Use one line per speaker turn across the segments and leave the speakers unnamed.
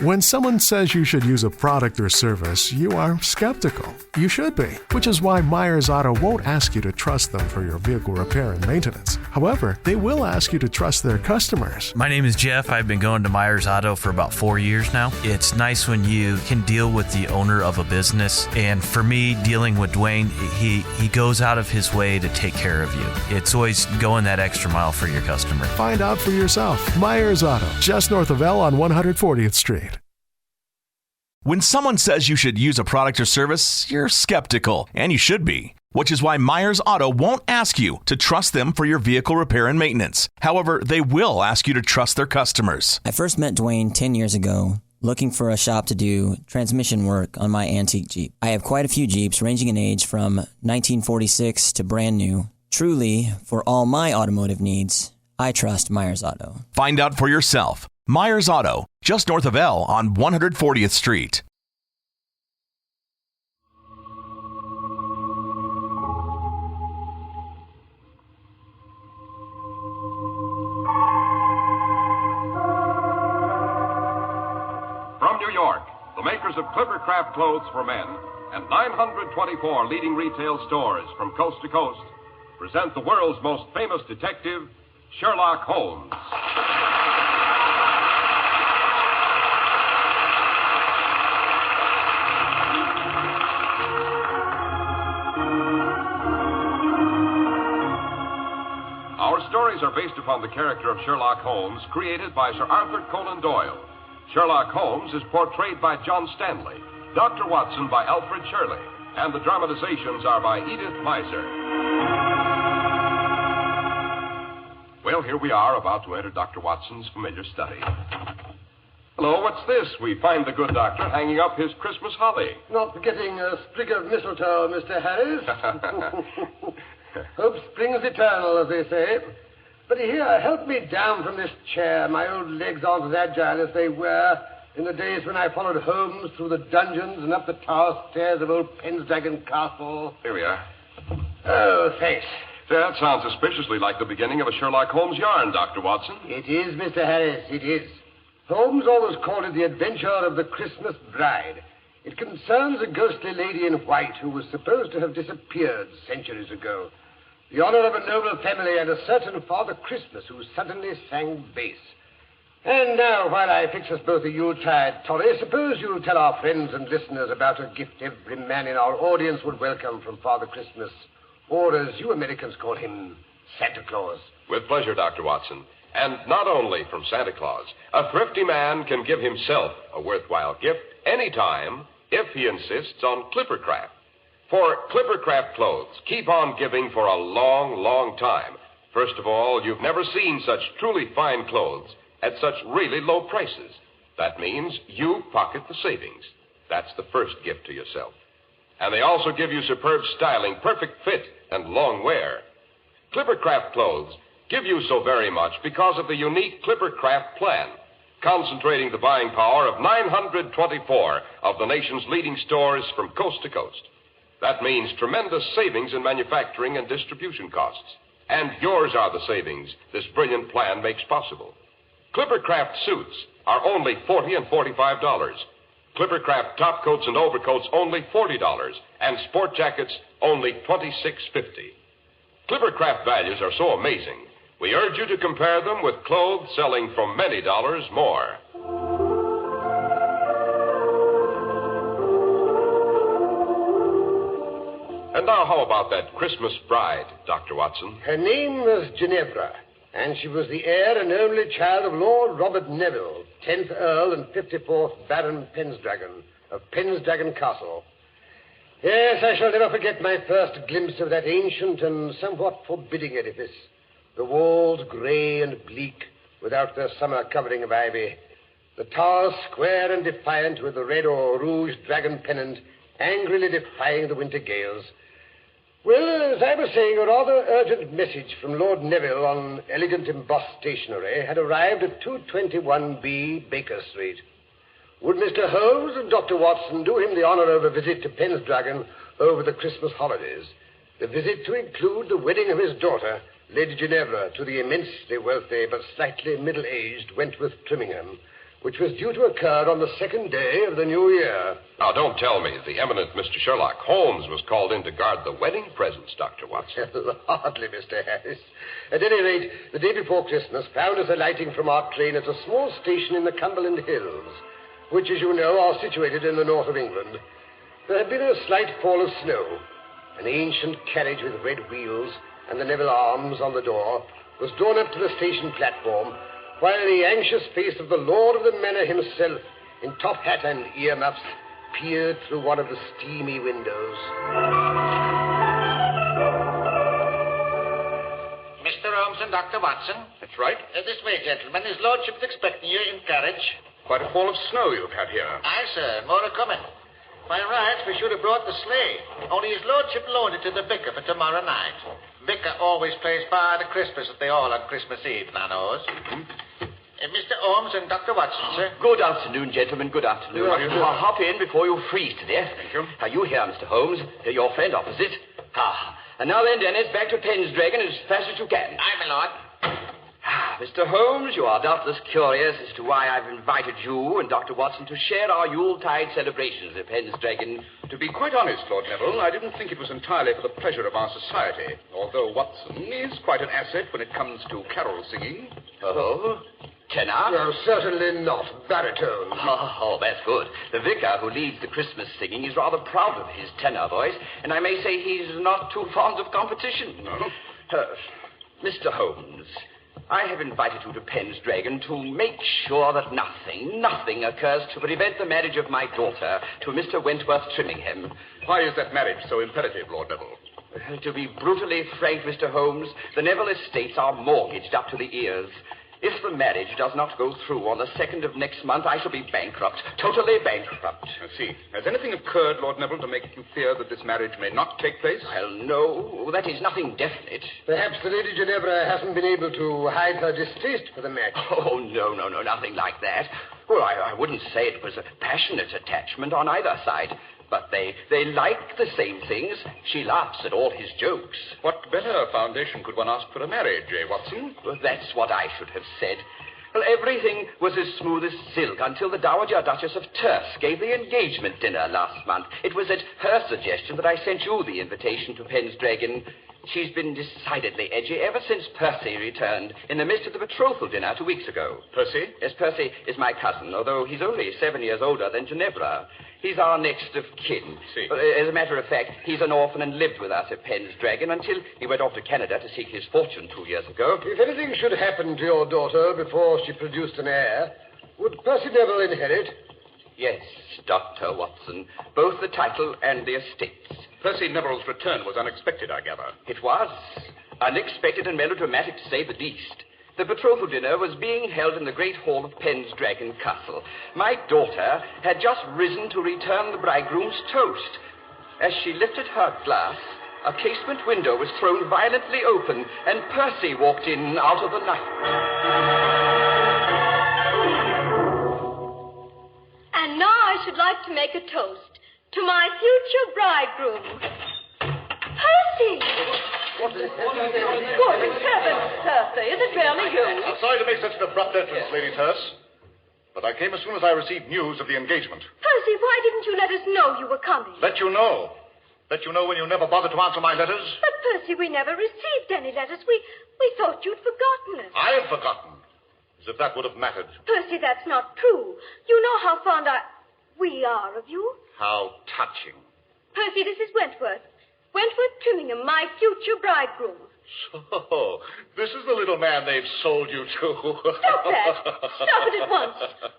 When someone says you should use a product or service, you are skeptical. You should be, which is why Myers Auto won't ask you to trust them for your vehicle repair and maintenance. However, they will ask you to trust their customers.
My name is Jeff. I've been going to Myers Auto for about 4 years now. It's nice when you can deal with the owner of a business. And for me, dealing with Dwayne, he goes out of his way to take care of you. It's always going that extra mile for your customer.
Find out for yourself. Myers Auto, just north of L on 140th Street.
When someone says you should use a product or service, you're skeptical, and you should be, which is why Myers Auto won't ask you to trust them for your vehicle repair and maintenance. However, they will ask you to trust their customers.
I first met Dwayne 10 years ago, looking for a shop to do transmission work on my antique Jeep. I have quite a few Jeeps ranging in age from 1946 to brand new. Truly, for all my automotive needs, I trust Myers Auto.
Find out for yourself. Myers Auto, just north of L on 140th Street.
From New York, the makers of Clippercraft clothes for men and 924 leading retail stores from coast to coast present the world's most famous detective, Sherlock Holmes. Our stories are based upon the character of Sherlock Holmes, created by Sir Arthur Conan Doyle. Sherlock Holmes is portrayed by John Stanley, Dr. Watson by Alfred Shirley, and the dramatizations are by Edith Meiser. Well, here we are, about to enter Dr. Watson's familiar study. Hello, what's this? We find the good doctor hanging up his Christmas holly.
Not forgetting a sprig of mistletoe, Mr. Harris. Hope springs eternal, as they say. But here, help me down from this chair. My old legs aren't as agile as they were in the days when I followed Holmes through the dungeons and up the tower stairs of old Pendragon Castle.
Here we are.
Oh, thanks.
That sounds suspiciously like the beginning of a Sherlock Holmes yarn, Dr. Watson.
It is, Mr. Harris, it is. Holmes always called it the adventure of the Christmas bride. It concerns a ghostly lady in white who was supposed to have disappeared centuries ago. The honor of a noble family and a certain Father Christmas who suddenly sang bass. And now, while I fix us both a Yuletide toddy, suppose you tell our friends and listeners about a gift every man in our audience would welcome from Father Christmas, or as you Americans call him, Santa Claus.
With pleasure, Dr. Watson. And not only from Santa Claus. A thrifty man can give himself a worthwhile gift anytime if he insists on Clippercraft. For Clippercraft clothes keep on giving for a long, long time. First of all, you've never seen such truly fine clothes at such really low prices. That means you pocket the savings. That's the first gift to yourself. And they also give you superb styling, perfect fit, and long wear. Clippercraft clothes give you so very much because of the unique Clippercraft plan, concentrating the buying power of 924 of the nation's leading stores from coast to coast. That means tremendous savings in manufacturing and distribution costs. And yours are the savings this brilliant plan makes possible. Clippercraft suits are only $40 and $45. Clippercraft top coats and overcoats only $40. And sport jackets only $26.50. Clippercraft values are so amazing, we urge you to compare them with clothes selling for many dollars more. And now, how about that Christmas bride, Dr. Watson?
Her name was Ginevra, and she was the heir and only child of Lord Robert Neville, 10th Earl and 54th Baron Pendragon of Pendragon Castle. Yes, I shall never forget my first glimpse of that ancient and somewhat forbidding edifice. The walls grey and bleak, without their summer covering of ivy. The towers square and defiant, with the red or rouge dragon pennant angrily defying the winter gales. Well, as I was saying, a rather urgent message from Lord Neville on elegant embossed stationery had arrived at 221B Baker Street. Would Mr. Holmes and Dr. Watson do him the honor of a visit to Pendragon over the Christmas holidays? The visit to include the wedding of his daughter, Lady Ginevra, to the immensely wealthy but slightly middle-aged Wentworth Trimmingham, which was due to occur on the second day of the new year.
Now, don't tell me the eminent Mr. Sherlock Holmes was called in to guard the wedding presents, Dr. Watson.
Hardly, Mr. Harris. At any rate, the day before Christmas found us alighting from our train at a small station in the Cumberland Hills, which, as you know, are situated in the north of England. There had been a slight fall of snow. An ancient carriage with red wheels and the Neville arms on the door was drawn up to the station platform, while the anxious face of the lord of the manor himself, in top hat and earmuffs, peered through one of the steamy windows.
Mr. Holmes and Dr. Watson.
That's right.
This way, gentlemen. His lordship's expecting you in carriage.
Quite a fall of snow you've had here.
Aye, sir. More are coming. By rights, we should have brought the sleigh. Only his lordship loaned it to the vicar for tomorrow night. Vicar always plays Father Christmas at the Hall on Christmas Eve, thou knows. Mr. Holmes and Dr. Watson, sir.
Good afternoon, gentlemen. Good afternoon. Hop in before you freeze to death.
Thank you.
Are you here, Mr. Holmes? Your friend opposite. And now then, Dennis, back to Pendragon as fast as you can.
Aye, my lord.
Mr. Holmes, you are doubtless curious as to why I've invited you and Dr. Watson to share our Yuletide celebrations at Pendragon.
To be quite honest, Lord Neville, I didn't think it was entirely for the pleasure of our society, although Watson is quite an asset when it comes to carol singing.
Oh? Tenor?
No, certainly not. Baritone.
Oh, that's good. The vicar who leads the Christmas singing is rather proud of his tenor voice, and I may say he's not too fond of competition.
No?
Mr. Holmes, I have invited you to Pendragon to make sure that nothing occurs to prevent the marriage of my daughter to Mr. Wentworth Trimmingham.
Why is that marriage so imperative, Lord Neville?
To be brutally frank, Mr. Holmes, the Neville estates are mortgaged up to the ears. If the marriage does not go through on the 2nd of next month, I shall be bankrupt. Totally bankrupt.
I see. Has anything occurred, Lord Neville, to make you fear that this marriage may not take place?
Well, no. That is nothing definite.
Perhaps the Lady Ginevra hasn't been able to hide her distaste for the match.
Oh, no, nothing like that. Well, I wouldn't say it was a passionate attachment on either side. But they like the same things. She laughs at all his jokes.
What better foundation could one ask for a marriage, Watson?
Well, that's what I should have said. Well, everything was as smooth as silk until the Dowager Duchess of Terce gave the engagement dinner last month. It was at her suggestion that I sent you the invitation to Pendragon. She's been decidedly edgy ever since Percy returned in the midst of the betrothal dinner 2 weeks ago.
Percy?
Yes, Percy is my cousin, although he's only 7 years older than Ginevra. He's our next of kin.
See.
As a matter of fact, he's an orphan and lived with us at Pendragon until he went off to Canada to seek his fortune 2 years ago.
If anything should happen to your daughter before she produced an heir, would Percy Neville inherit?
Yes, Dr. Watson. Both the title and the estates.
Percy Neville's return was unexpected, I gather.
It was. Unexpected and melodramatic, to say the least. The betrothal dinner was being held in the great hall of Pendragon Castle. My daughter had just risen to return the bridegroom's toast. As she lifted her glass, a casement window was thrown violently open, and Percy walked in out of the night.
And now I should like to make a toast to my future bridegroom. Percy! Good heavens, Percy, is it really you?
I'm sorry to make such an abrupt entrance, Lady Terce, but I came as soon as I received news of the engagement.
Percy, why didn't you let us know you were coming?
Let you know. Let you know when you never bothered to answer my letters.
But, Percy, we never received any letters. We thought you'd forgotten us.
I had forgotten. As if that would have mattered.
Percy, that's not true. You know how fond we are of you.
How touching.
Percy, this is Wentworth. Wentworth Trimmingham, my future bridegroom.
So, this is the little man they've sold you to.
Stop that. Stop it at once.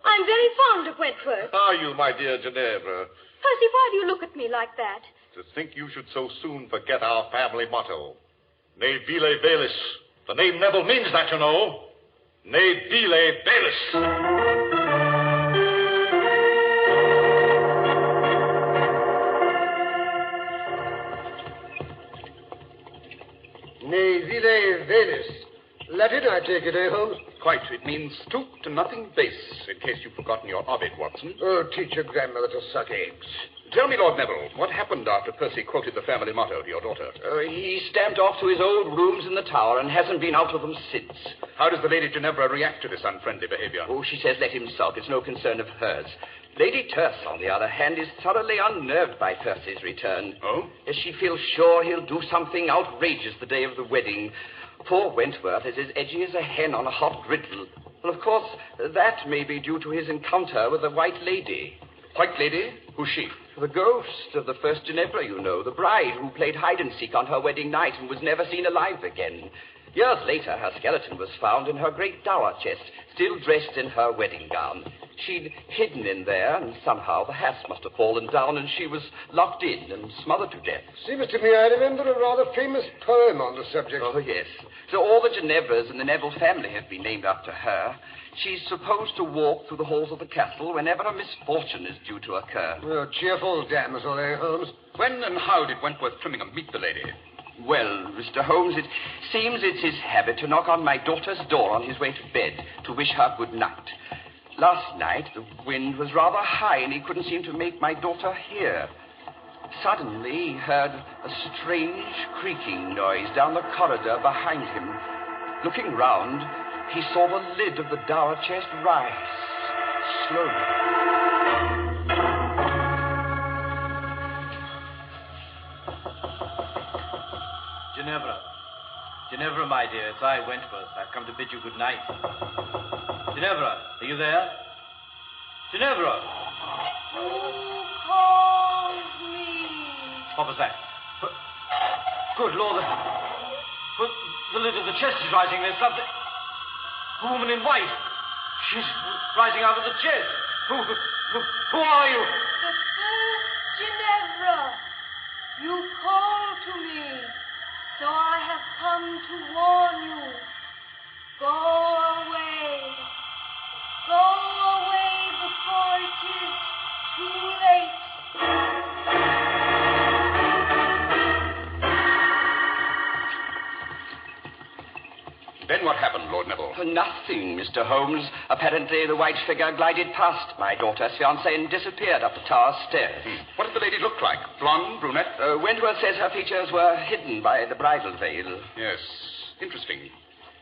I'm very fond of Wentworth.
Are you, my dear Ginevra?
Percy, why do you look at me like that?
To think you should so soon forget our family motto. Ne vile velis. The name Neville means that, you know. Ne vile velis.
Ne vile velis. Latin, I take it, Holmes?
quite. It means stoop to nothing base, in case you've forgotten your Ovid, Watson.
Oh, teach your grandmother to suck eggs.
Tell me, Lord Neville, what happened after Percy quoted the family motto to your daughter?
He stamped off to his old rooms in the tower and hasn't been out of them since.
How does the Lady Ginevra react to this unfriendly behavior?
Oh, she says let him sulk. It's no concern of hers. Lady Terce, on the other hand, is thoroughly unnerved by Percy's return.
Oh?
As she feels sure he'll do something outrageous the day of the wedding. Poor Wentworth is as edgy as a hen on a hot griddle. Well, of course, that may be due to his encounter with the White Lady.
White Lady? Who's she?
The ghost of the first Ginevra, you know, the bride who played hide-and-seek on her wedding night and was never seen alive again. Years later, her skeleton was found in her great dower chest, still dressed in her wedding gown. She'd hidden in there, and somehow the hasp must have fallen down, and she was locked in and smothered to death.
Seems to me I remember a rather famous poem on the subject.
Oh, yes. So all the Ginevras in the Neville family have been named after her. She's supposed to walk through the halls of the castle whenever a misfortune is due to occur.
Oh, cheerful damsel, eh, Holmes?
When and how did Wentworth Trimmingham meet the lady?
Well, Mr. Holmes, it seems it's his habit to knock on my daughter's door on his way to bed to wish her good night. Last night, the wind was rather high, and he couldn't seem to make my daughter hear. Suddenly, he heard a strange creaking noise down the corridor behind him. Looking round, he saw the lid of the dower chest rise slowly.
Ginevra, my dear, it's I, Wentworth. I've come to bid you good night. Ginevra, are you there? Ginevra!
Who calls me?
What was that? Good Lord, the lid of the chest is rising. There's something... A woman in white. She's rising out of the chest. Who are you?
The first Ginevra. You called to me, so I have come to warn you. Go away. Go away before it is too late.
Then what happened, Lord Neville?
Nothing, Mr. Holmes. Apparently, the white figure glided past my daughter's fiancé and disappeared up the tower stairs.
What did the lady look like? Blonde, brunette?
Wentworth says her features were hidden by the bridal veil.
Yes. Interesting.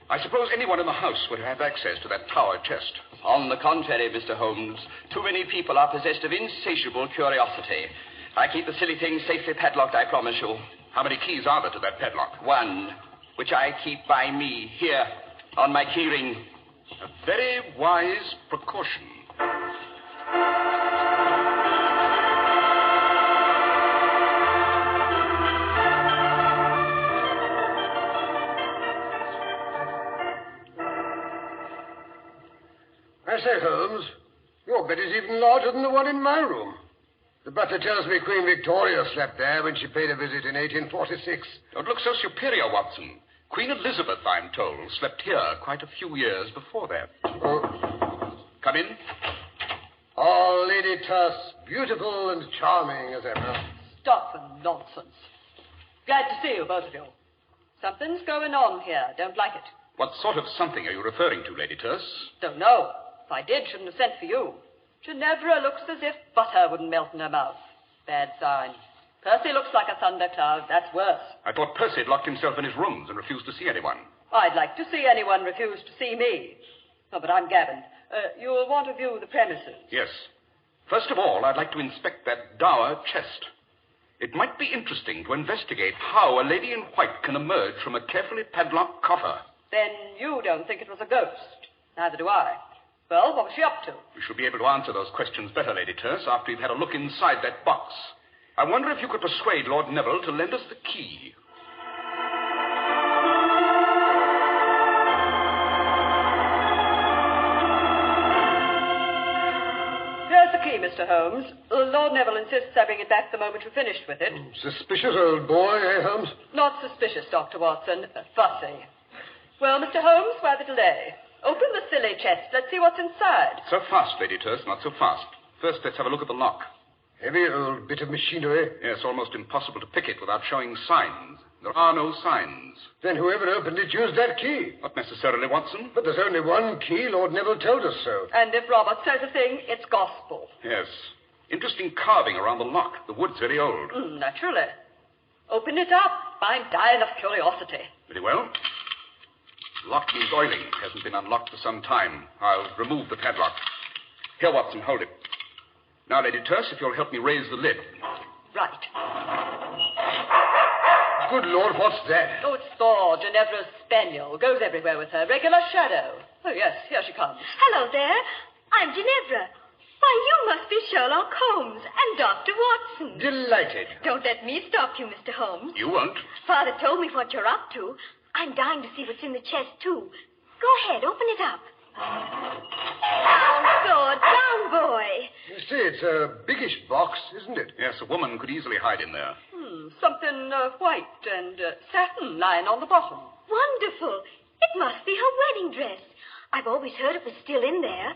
I suppose anyone in the house would have access to that tower chest.
On the contrary, Mr. Holmes, too many people are possessed of insatiable curiosity. I keep the silly thing safely padlocked, I promise you.
How many keys are there to that padlock?
One, which I keep by me, here, on my keyring.
A very wise precaution.
I say, Holmes, your bed is even larger than the one in my room. The butler tells me Queen Victoria slept there when she paid a visit in 1846.
Don't look so superior, Watson. Queen Elizabeth, I'm told, slept here quite a few years before that.
Oh.
Come in.
Oh, Lady Terce, beautiful and charming as ever.
Stuff and nonsense. Glad to see you, both of you. Something's going on here. Don't like it.
What sort of something are you referring to, Lady Terce?
Don't know. If I did, shouldn't have sent for you. Ginevra looks as if butter wouldn't melt in her mouth. Bad sign. Percy looks like a thundercloud. That's worse.
I thought Percy had locked himself in his rooms and refused to see anyone.
I'd like to see anyone refuse to see me. Oh, but I'm Gavin. You'll want to view the premises.
Yes. First of all, I'd like to inspect that dower chest. It might be interesting to investigate how a lady in white can emerge from a carefully padlocked coffer.
Then you don't think it was a ghost. Neither do I. Well, what was she up to?
We shall be able to answer those questions better, Lady Terce, after you've had a look inside that box. I wonder if you could persuade Lord Neville to lend us the key.
Here's the key, Mr. Holmes. Lord Neville insists I bring it back the moment you're finished with it.
Suspicious old boy, eh, Holmes?
Not suspicious, Dr. Watson. Fussy. Well, Mr. Holmes, why the delay? Open the silly chest. Let's see what's inside.
So fast, Lady Terce, not so fast. First, let's have a look at the lock.
Heavy old bit of machinery.
Yes, almost impossible to pick it without showing signs. There are no signs.
Then whoever opened it used that key.
Not necessarily, Watson.
But there's only one key. Lord Neville told us so.
And if Robert says a thing, it's gospel.
Yes. Interesting carving around the lock. The wood's very old.
Naturally. Open it up. I'm dying of curiosity.
Very well. Lock needs oiling. Hasn't been unlocked for some time. I'll remove the padlock. Here, Watson, hold it. Now, Lady Terse, if you'll help me raise the lid.
Right.
Good Lord, what's that?
Oh, it's Thor, Ginevra's spaniel. Goes everywhere with her. Regular shadow. Oh, yes, here she comes.
Hello there. I'm Ginevra. Why, you must be Sherlock Holmes and Dr. Watson.
Delighted.
Don't let me stop you, Mr. Holmes.
You won't.
Father told me what you're up to. I'm dying to see what's in the chest, too. Go ahead, open it up. Down, sword, down, boy.
You see, it's a biggish box, isn't it?
Yes, a woman could easily hide in there.
Something white and satin lying on the bottom.
Wonderful. It must be her wedding dress. I've always heard it was still in there.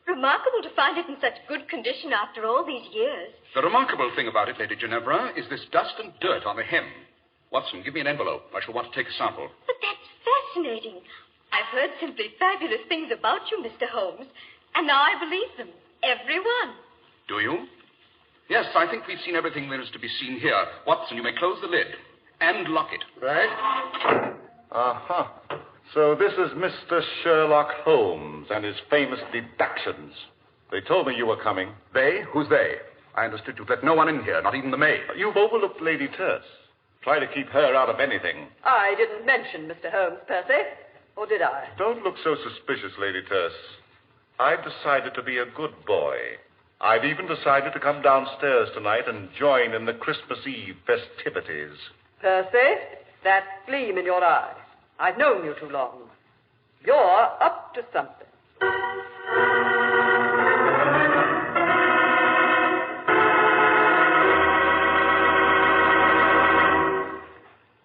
Remarkable to find it in such good condition after all these years.
The remarkable thing about it, Lady Ginevra, is this dust and dirt on the hem. Watson, give me an envelope. I shall want to take a sample.
But that's fascinating. I've heard simply fabulous things about you, Mr. Holmes, and now I believe them. Every one.
Do you? Yes, I think we've seen everything there is to be seen here. Watson, you may close the lid and lock it.
Right.
Aha. So this is Mr. Sherlock Holmes and his famous deductions. They told me you were coming.
They? Who's they? I understood you'd let no one in here, not even the maid.
You've overlooked Lady Terse. Try to keep her out of anything.
I didn't mention Mr. Holmes, Percy. Or did I?
Don't look so suspicious, Lady Terse. I've decided to be a good boy. I've even decided to come downstairs tonight and join in the Christmas Eve festivities.
Percy, that gleam in your eye. I've known you too long. You're up to something.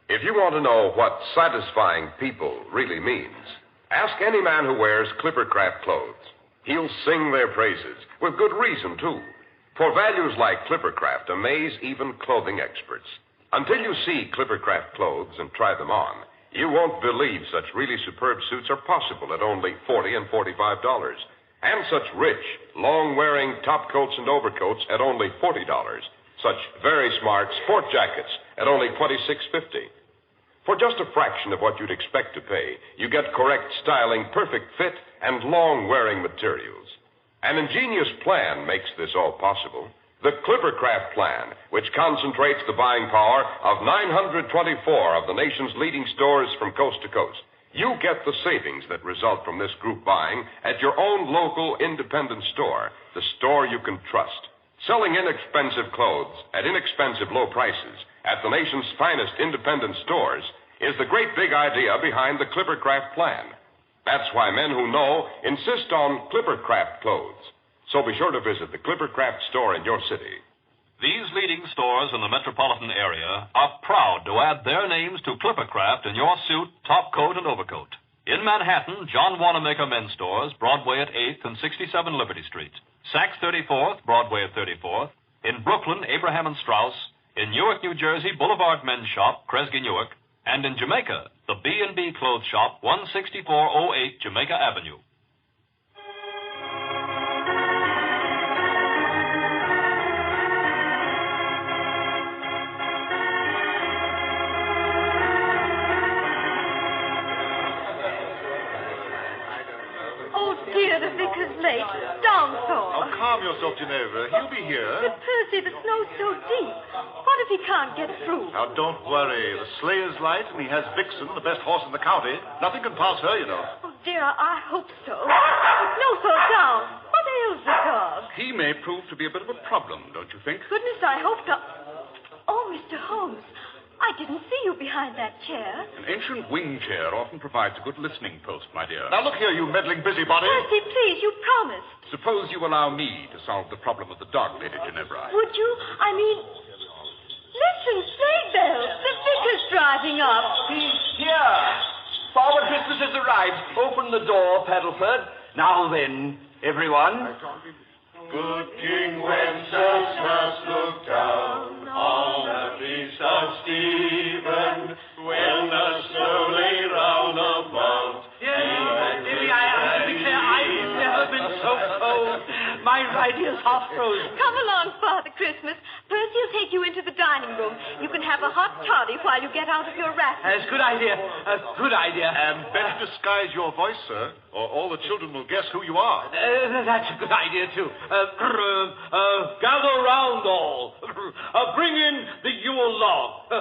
If you want to know what satisfying people really means, ask any man who wears Clippercraft clothes. He'll sing their praises, with good reason, too. For values like Clippercraft amaze even clothing experts. Until you see Clippercraft clothes and try them on, you won't believe such really superb suits are possible at only $40 and $45. And such rich, long-wearing top coats and overcoats at only $40. Such very smart sport jackets at only $26.50. For just a fraction of what you'd expect to pay, you get correct styling, perfect fit, and long-wearing materials. An ingenious plan makes this all possible. The Clippercraft plan, which concentrates the buying power of 924 of the nation's leading stores from coast to coast. You get the savings that result from this group buying at your own local independent store, the store you can trust. Selling inexpensive clothes at inexpensive low prices at the nation's finest independent stores is the great big idea behind the Clippercraft plan. That's why men who know insist on Clippercraft clothes. So be sure to visit the Clippercraft store in your city.
These leading stores in the metropolitan area are proud to add their names to Clippercraft in your suit, top coat, and overcoat. In Manhattan, John Wanamaker Men's Stores, Broadway at 8th and 67 Liberty Street. Saks 34th, Broadway at 34th. In Brooklyn, Abraham and Strauss. In Newark, New Jersey, Boulevard Men's Shop, Kresge Newark. And in Jamaica, the B&B Clothes Shop, 16408 Jamaica Avenue.
The vicar's late. Down, Thor.
Oh, calm yourself, Ginevra. He'll be here.
But, Percy, the snow's so deep. What if he can't get through?
Now, don't worry. The sleigh is light, and he has Vixen, the best horse in the county. Nothing can pass her, you know.
Oh, dear, I hope so. No, Thor, down. What ails the dog?
He may prove to be a bit of a problem, don't you think?
Goodness, I hope not. Oh, Mr. Holmes, I didn't see you behind that chair.
An ancient wing chair often provides a good listening post, my dear.
Now, look here, you meddling busybody.
Percy, please, you promised.
Suppose you allow me to solve the problem of the dog, Lady Ginevra.
Would you? I mean, listen, sleigh bells. The vicar's driving up.
He's here. Father Christmas has arrived. Open the door, Paddleford. Now then, everyone.
Good King Wenceslas looked down on the feast of Stephen.
idea's half frozen.
Come along, Father Christmas. Percy will take you into the dining room. You can have a hot toddy while you get out of your wrap.
That's a good idea. A good idea.
And better disguise your voice, sir, or all the children will guess who you are.
That's a good idea, too. Gather round all. Bring in the Yule log.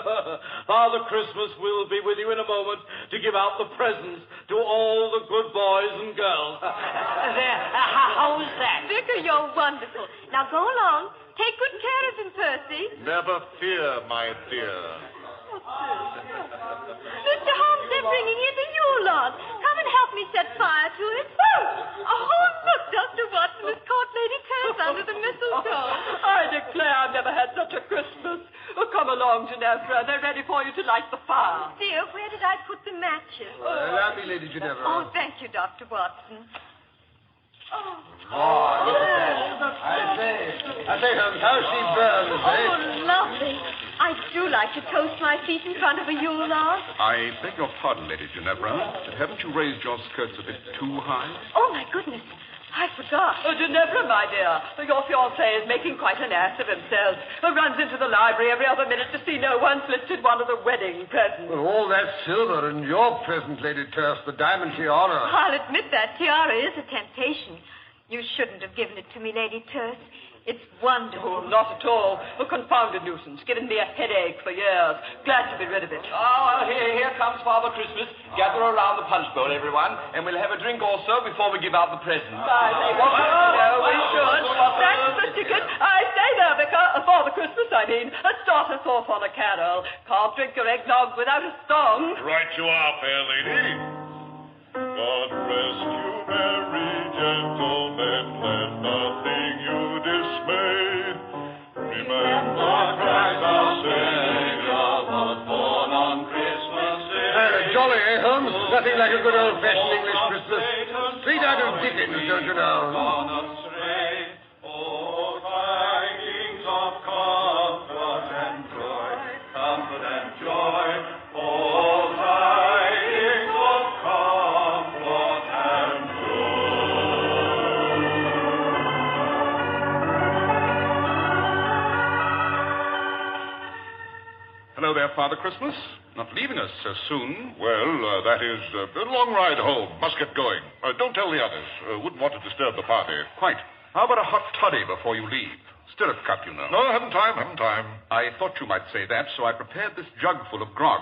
Father Christmas will be with you in a moment to give out the presents to all the good boys and girls. There. How was that?
Vicar, you're wonderful. Now go along. Take good care of him, Percy.
Never fear, my dear.
Mr. Holmes, they're bringing in the Yule log. Come and help me set fire to it. Oh, look, Dr. Watson has caught Lady Terse under the mistletoe.
I declare I've never had such a Christmas. Come along, Ginevra. They're ready for you to light the fire.
Dear, where did I put the matches?
Allow me, Lady Ginevra.
Oh, thank you, Dr. Watson.
Oh, look at that. I say, Holmes, how she burns, eh?
Oh, lovely. I do like to toast my feet in front of a Yule log.
I beg your pardon, Lady Ginevra, but haven't you raised your skirts a bit too high?
Oh, my goodness. I forgot.
Ginevra, my dear, your fiancé is making quite an ass of himself. Runs into the library every other minute to see no one's listed one of the wedding presents.
Well, all that silver and your present, Lady Terse, the diamond tiara.
I'll admit that tiara is a temptation. You shouldn't have given it to me, Lady Terse. It's wonderful.
Oh, not at all. A confounded nuisance. Given me a headache for years. Glad to be rid of it.
Oh, here comes Father Christmas. Gather around the punch bowl, everyone, and we'll have a drink also before we give out the presents.
I say, we should. That's the ticket. I say there, Vicar. Father Christmas, I mean. Start us off on a carol. Can't drink your eggnog without a song.
Right you are, fair lady. God rest you, merry gentlemen, let nothing you dismay. Remember Christ our Savior was born on Christmas Day.
Jolly, eh, Holmes? Nothing like a good old-fashioned English Christmas. Straight out of Dickens, don't you know?
Oh, tidings of comfort and joy, comfort and joy. Oh, tidings of comfort and
Hello there, Father Christmas. Not leaving us so soon.
Well, that is a long ride home. Must get going. Don't tell the others. Wouldn't want to disturb the party.
Quite. How about a hot toddy before you leave? Stirrup cup, you know.
No, haven't time.
I thought you might say that, so I prepared this jug full of grog.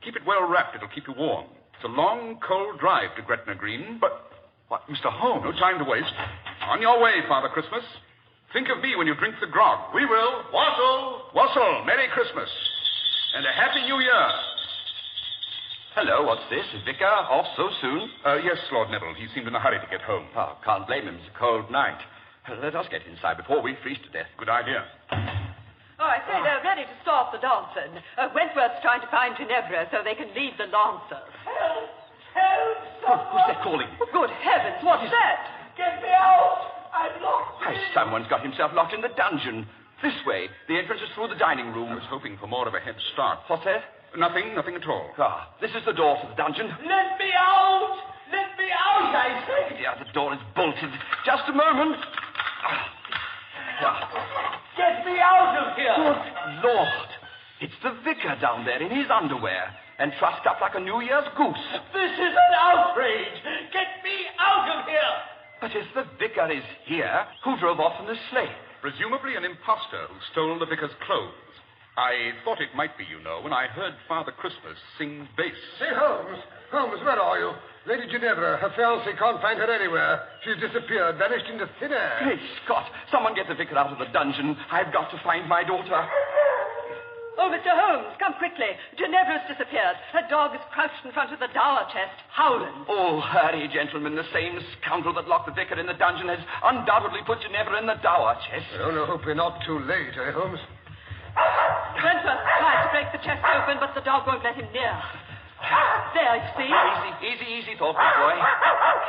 Keep it well wrapped. It'll keep you warm. It's a long, cold drive to Gretna Green, but... What, Mr. Holmes? No time to waste. On your way, Father Christmas. Think of me when you drink the grog.
We will. Wassel!
Wassel, Merry Christmas. And a Happy New Year.
Hello, what's this? Vicar off so soon?
Yes, Lord Neville. He seemed in a hurry to get home.
Oh, can't blame him. It's a cold night. Let us get inside before we freeze to death.
Good idea.
Oh, I say they're ready to start the dancing. Wentworth's trying to find Ginevra so they can lead the lancers.
Help!
Who's that calling?
Good heavens, what's that?
Get me out! I'm locked.
Why, someone's got himself locked in the dungeon. This way. The entrance is through the dining room.
I was hoping for more of a head start.
What's that?
Nothing at all.
Ah, this is the door to the dungeon.
Let me out! Let me out, I say!
Yeah, the door is bolted. Just a moment.
Get me out of here!
Good Lord. It's the vicar down there in his underwear and trussed up like a New Year's goose.
This is an outrage! Get me out of here!
But if the vicar is here, who drove off in the sleigh?
Presumably an impostor who stole the vicar's clothes. I thought it might be, you know, when I heard Father Christmas sing bass.
Say, Holmes. Holmes, where are you? Lady Ginevra, her fiancé can't find her anywhere. She's disappeared, vanished into thin air.
Great Scott! Someone get the vicar out of the dungeon. I've got to find my daughter.
Oh, Mr. Holmes, come quickly. Ginevra's disappeared. Her dog is crouched in front of the dower chest, howling.
Oh, hurry, gentlemen. The same scoundrel that locked the vicar in the dungeon has undoubtedly put Ginevra in the dower chest.
I only hope we're not too late, eh, Holmes?
Wentworth tried to break the chest open, but the dog won't let him near. There, you see?
Easy, thoughtful boy.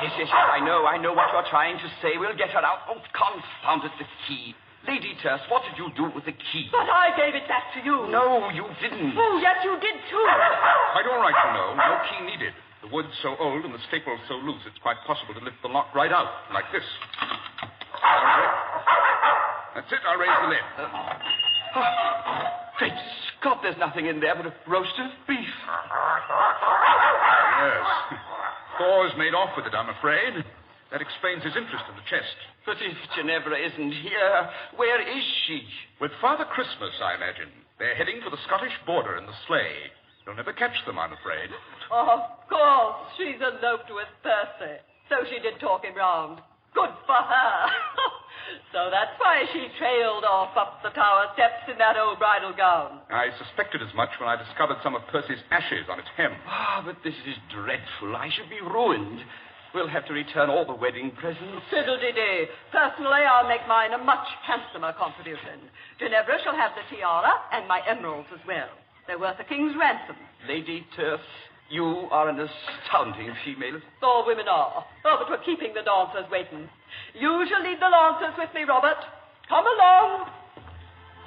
Yes, I know what you're trying to say. We'll get her out. Oh, confound it, the key. Lady Terse, what did you do with the key?
But I gave it back to you.
No, you didn't.
Oh, yes, you did, too.
Quite all right, you know. No key needed. The wood's so old and the staples so loose, it's quite possible to lift the lock right out, like this. All right. That's it. I'll raise the lid.
Great Scott, there's nothing in there but a roast of beef.
Yes. Thor's made off with it, I'm afraid. That explains his interest in the chest.
But if Ginevra isn't here, where is she?
With Father Christmas, I imagine. They're heading for the Scottish border in the sleigh. You'll never catch them, I'm afraid.
Of course, she's eloped with Percy. So she did talk him round. Good for her. So that's why she trailed off up the tower steps in that old bridal gown.
I suspected as much when I discovered some of Percy's ashes on its hem.
But this is dreadful. I should be ruined. We'll have to return all the wedding presents.
Fiddle-dee-dee. Personally, I'll make mine a much handsomer contribution. Ginevra shall have the tiara and my emeralds as well. They're worth a king's ransom.
Lady Terce, you are an astounding female.
All women are. Oh, but we're keeping the dancers waiting. You shall lead the lancers with me, Robert. Come along.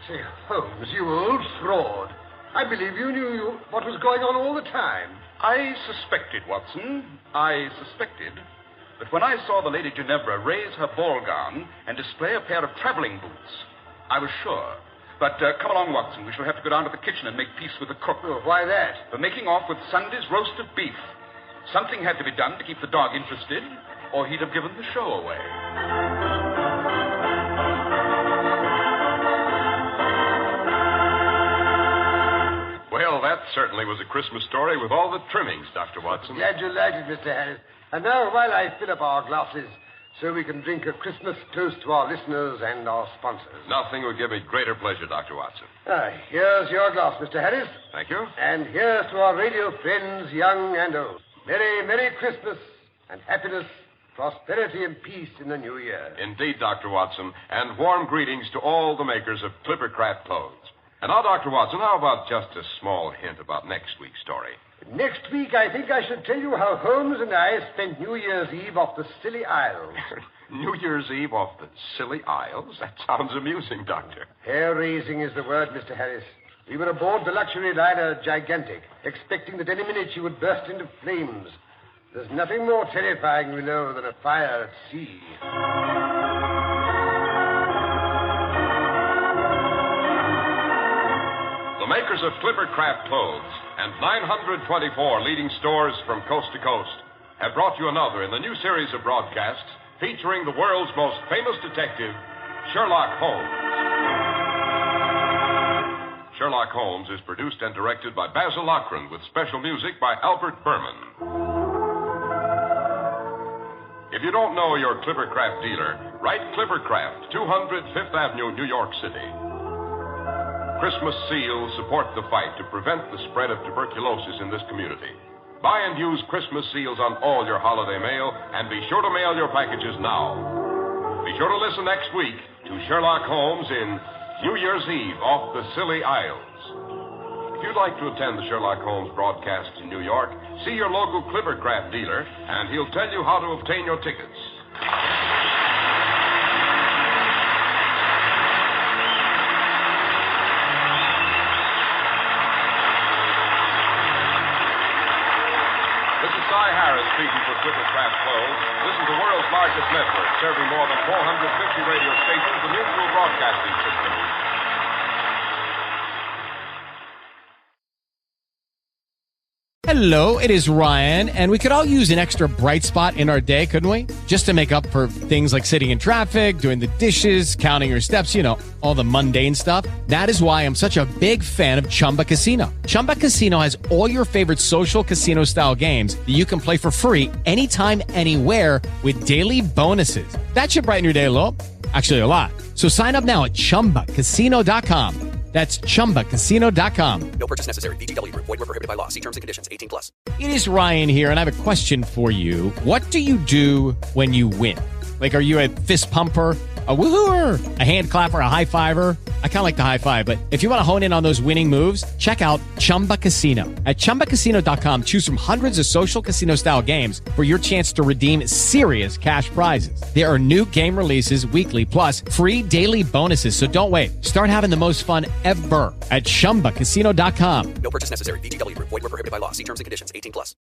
Say, Holmes, you old fraud. I believe you knew what was going on all the time.
I suspected, Watson. I suspected. But when I saw the Lady Ginevra raise her ball gown and display a pair of traveling boots, I was sure. But come along, Watson. We shall have to go down to the kitchen and make peace with the cook.
Oh, why that?
For making off with Sunday's roast of beef. Something had to be done to keep the dog interested, or he'd have given the show away.
Well, that certainly was a Christmas story with all the trimmings, Dr. Watson.
Glad you liked it, Mr. Harris. And now, while I fill up our glasses, so we can drink a Christmas toast to our listeners and our sponsors.
Nothing would give me greater pleasure, Dr. Watson.
Here's your glass, Mr. Harris.
Thank you.
And here's to our radio friends, young and old. Merry, Merry Christmas and happiness, prosperity and peace in the new year.
Indeed, Dr. Watson, and warm greetings to all the makers of Clippercraft clothes. And now, Dr. Watson, how about just a small hint about next week's story?
Next week, I think I should tell you how Holmes and I spent New Year's Eve off the Scilly Isles.
New Year's Eve off the Scilly Isles? That sounds amusing, Doctor.
Hair-raising is the word, Mr. Harris. We were aboard the luxury liner Gigantic, expecting that any minute she would burst into flames. There's nothing more terrifying, we know, than a fire at sea.
The makers of Clippercraft clothes and 924 leading stores from coast to coast have brought you another in the new series of broadcasts featuring the world's most famous detective, Sherlock Holmes. Sherlock Holmes is produced and directed by Basil Lochran with special music by Albert Berman. If you don't know your Clippercraft dealer, write Clippercraft, 200 Fifth Avenue, New York City. Christmas seals support the fight to prevent the spread of tuberculosis in this community. Buy and use Christmas seals on all your holiday mail, and be sure to mail your packages now. Be sure to listen next week to Sherlock Holmes in New Year's Eve off the Scilly Isles. If you'd like to attend the Sherlock Holmes broadcasts in New York, see your local Clippercraft dealer, and he'll tell you how to obtain your tickets. Harris speaking for Clippercraft Clothes. This is the world's largest network, serving more than 450 radio stations, the Mutual Broadcasting System.
Hello, it is Ryan, and we could all use an extra bright spot in our day, couldn't we? Just to make up for things like sitting in traffic, doing the dishes, counting your steps, you know, all the mundane stuff. That is why I'm such a big fan of Chumba Casino. Chumba Casino has all your favorite social casino-style games that you can play for free anytime, anywhere with daily bonuses. That should brighten your day a little. Actually, a lot. So sign up now at ChumbaCasino.com. That's ChumbaCasino.com.
No purchase necessary. VGW Group. Void where prohibited by law. See terms and conditions. 18+.
It is Ryan here, and I have a question for you. What do you do when you win? Like, are you a fist pumper, a woohooer, a hand clapper, a high fiver? I kind of like the high five, but if you want to hone in on those winning moves, check out Chumba Casino. At ChumbaCasino.com, choose from hundreds of social casino-style games for your chance to redeem serious cash prizes. There are new game releases weekly, plus free daily bonuses, so don't wait. Start having the most fun ever at ChumbaCasino.com.
No purchase necessary. VGW Group. Void where prohibited by law. See terms and conditions. 18+.